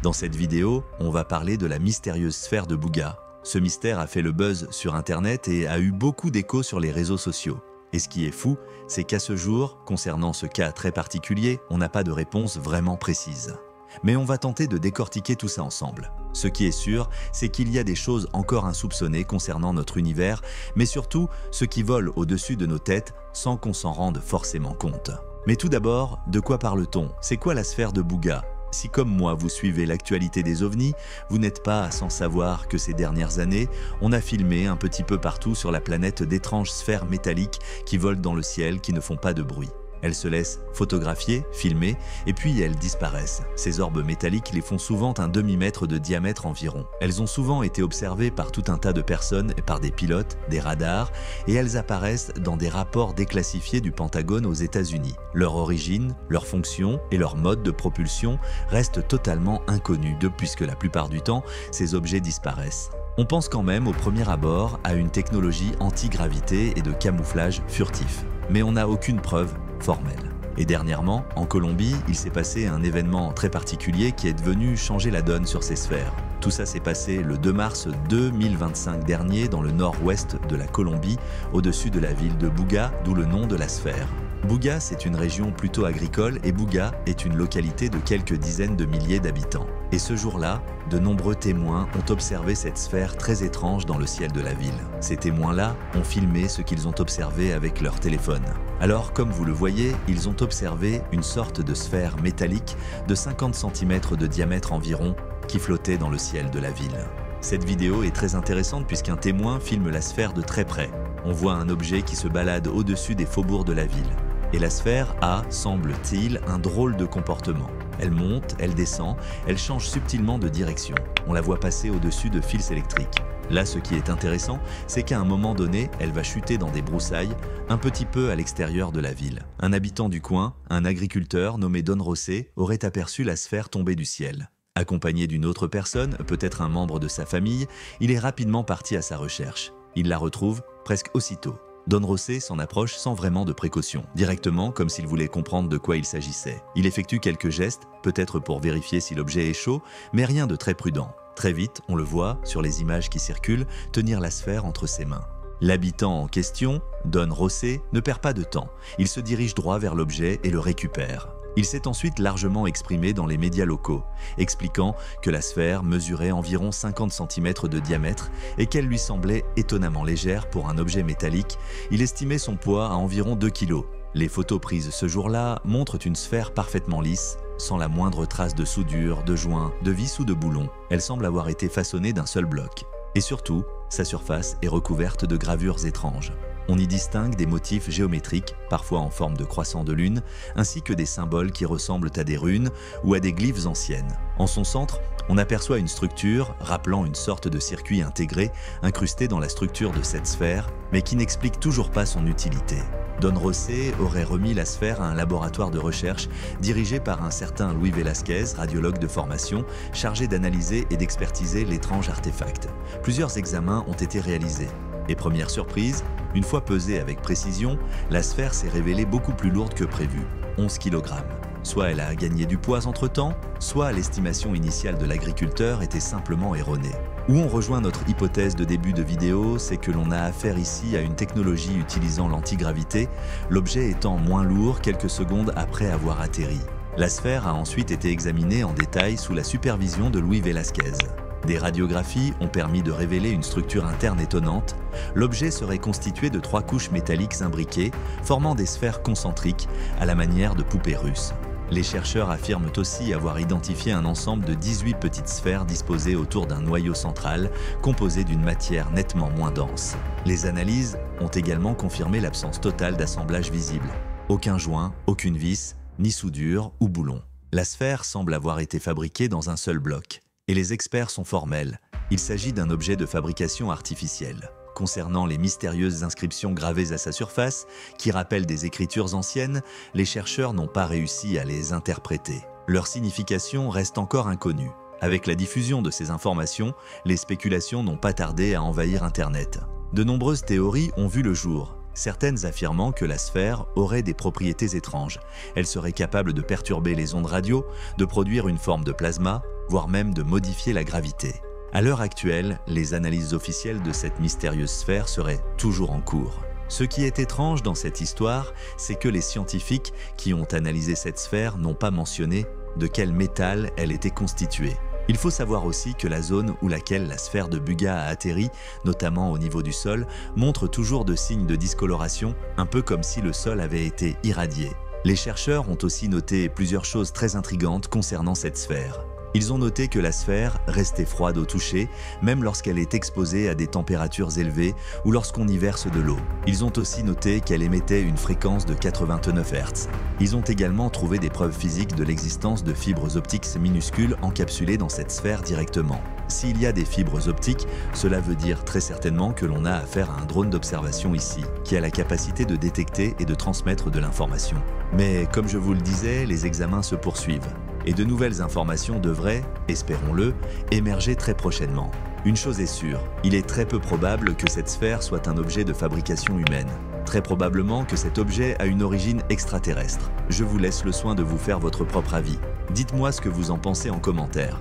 Dans cette vidéo, on va parler de la mystérieuse sphère de Bouga. Ce mystère a fait le buzz sur Internet et a eu beaucoup d'échos sur les réseaux sociaux. Et ce qui est fou, c'est qu'à ce jour, concernant ce cas très particulier, on n'a pas de réponse vraiment précise. Mais on va tenter de décortiquer tout ça ensemble. Ce qui est sûr, c'est qu'il y a des choses encore insoupçonnées concernant notre univers, mais surtout ce qui vole au-dessus de nos têtes sans qu'on s'en rende forcément compte. Mais tout d'abord, de quoi parle-t-on? C'est quoi la sphère de Bouga? Si comme moi vous suivez l'actualité des ovnis, vous n'êtes pas sans savoir que ces dernières années, on a filmé un petit peu partout sur la planète d'étranges sphères métalliques qui volent dans le ciel, qui ne font pas de bruit. Elles se laissent photographier, filmer, et puis elles disparaissent. Ces orbes métalliques les font souvent un demi-mètre de diamètre environ. Elles ont souvent été observées par tout un tas de personnes et par des pilotes, des radars, et elles apparaissent dans des rapports déclassifiés du Pentagone aux États-Unis. Leur origine, leur fonction et leur mode de propulsion restent totalement inconnus, puisque la plupart du temps, ces objets disparaissent. On pense quand même au premier abord à une technologie anti-gravité et de camouflage furtif. Mais on n'a aucune preuve formelle. Et dernièrement, en Colombie, il s'est passé un événement très particulier qui est venu changer la donne sur ces sphères. Tout ça s'est passé le 2 mars 2025 dernier dans le nord-ouest de la Colombie, au-dessus de la ville de Bouga, d'où le nom de la sphère. Bouga, c'est une région plutôt agricole et Bouga est une localité de quelques dizaines de milliers d'habitants. Et ce jour-là, de nombreux témoins ont observé cette sphère très étrange dans le ciel de la ville. Ces témoins-là ont filmé ce qu'ils ont observé avec leur téléphone. Alors, comme vous le voyez, ils ont observé une sorte de sphère métallique de 50 cm de diamètre environ qui flottait dans le ciel de la ville. Cette vidéo est très intéressante puisqu'un témoin filme la sphère de très près. On voit un objet qui se balade au-dessus des faubourgs de la ville. Et la sphère a, semble-t-il, un drôle de comportement. Elle monte, elle descend, elle change subtilement de direction. On la voit passer au-dessus de fils électriques. Là, ce qui est intéressant, c'est qu'à un moment donné, elle va chuter dans des broussailles, un petit peu à l'extérieur de la ville. Un habitant du coin, un agriculteur nommé Don José, aurait aperçu la sphère tomber du ciel. Accompagné d'une autre personne, peut-être un membre de sa famille, il est rapidement parti à sa recherche. Il la retrouve presque aussitôt. Don José s'en approche sans vraiment de précaution, directement comme s'il voulait comprendre de quoi il s'agissait. Il effectue quelques gestes, peut-être pour vérifier si l'objet est chaud, mais rien de très prudent. Très vite, on le voit, sur les images qui circulent, tenir la sphère entre ses mains. L'habitant en question, Don José, ne perd pas de temps. Il se dirige droit vers l'objet et le récupère. Il s'est ensuite largement exprimé dans les médias locaux, expliquant que la sphère mesurait environ 50 cm de diamètre et qu'elle lui semblait étonnamment légère pour un objet métallique. Il estimait son poids à environ 2 kg. Les photos prises ce jour-là montrent une sphère parfaitement lisse, sans la moindre trace de soudure, de joint, de vis ou de boulon. Elle semble avoir été façonnée d'un seul bloc. Et surtout, sa surface est recouverte de gravures étranges. On y distingue des motifs géométriques, parfois en forme de croissant de lune, ainsi que des symboles qui ressemblent à des runes ou à des glyphes anciennes. En son centre, on aperçoit une structure rappelant une sorte de circuit intégré, incrusté dans la structure de cette sphère, mais qui n'explique toujours pas son utilité. Don José aurait remis la sphère à un laboratoire de recherche dirigé par un certain Luis Velasquez, radiologue de formation, chargé d'analyser et d'expertiser l'étrange artefact. Plusieurs examens ont été réalisés. Et première surprise, une fois pesée avec précision, la sphère s'est révélée beaucoup plus lourde que prévu, 11 kg. Soit elle a gagné du poids entre-temps, soit l'estimation initiale de l'agriculteur était simplement erronée. Où on rejoint notre hypothèse de début de vidéo, c'est que l'on a affaire ici à une technologie utilisant l'antigravité, l'objet étant moins lourd quelques secondes après avoir atterri. La sphère a ensuite été examinée en détail sous la supervision de Luis Velasquez. Des radiographies ont permis de révéler une structure interne étonnante. L'objet serait constitué de 3 couches métalliques imbriquées, formant des sphères concentriques à la manière de poupées russes. Les chercheurs affirment aussi avoir identifié un ensemble de 18 petites sphères disposées autour d'un noyau central, composé d'une matière nettement moins dense. Les analyses ont également confirmé l'absence totale d'assemblage visible. Aucun joint, aucune vis, ni soudure ou boulon. La sphère semble avoir été fabriquée dans un seul bloc. Et les experts sont formels, il s'agit d'un objet de fabrication artificielle. Concernant les mystérieuses inscriptions gravées à sa surface, qui rappellent des écritures anciennes, les chercheurs n'ont pas réussi à les interpréter. Leur signification reste encore inconnue. Avec la diffusion de ces informations, les spéculations n'ont pas tardé à envahir Internet. De nombreuses théories ont vu le jour, certaines affirmant que la sphère aurait des propriétés étranges. Elle serait capable de perturber les ondes radio, de produire une forme de plasma, voire même de modifier la gravité. À l'heure actuelle, les analyses officielles de cette mystérieuse sphère seraient toujours en cours. Ce qui est étrange dans cette histoire, c'est que les scientifiques qui ont analysé cette sphère n'ont pas mentionné de quel métal elle était constituée. Il faut savoir aussi que la zone où laquelle la sphère de Buga a atterri, notamment au niveau du sol, montre toujours de signes de discoloration, un peu comme si le sol avait été irradié. Les chercheurs ont aussi noté plusieurs choses très intrigantes concernant cette sphère. Ils ont noté que la sphère restait froide au toucher, même lorsqu'elle est exposée à des températures élevées ou lorsqu'on y verse de l'eau. Ils ont aussi noté qu'elle émettait une fréquence de 89 Hz. Ils ont également trouvé des preuves physiques de l'existence de fibres optiques minuscules encapsulées dans cette sphère directement. S'il y a des fibres optiques, cela veut dire très certainement que l'on a affaire à un drone d'observation ici, qui a la capacité de détecter et de transmettre de l'information. Mais comme je vous le disais, les examens se poursuivent. Et de nouvelles informations devraient, espérons-le, émerger très prochainement. Une chose est sûre, il est très peu probable que cette sphère soit un objet de fabrication humaine. Très probablement que cet objet a une origine extraterrestre. Je vous laisse le soin de vous faire votre propre avis. Dites-moi ce que vous en pensez en commentaire.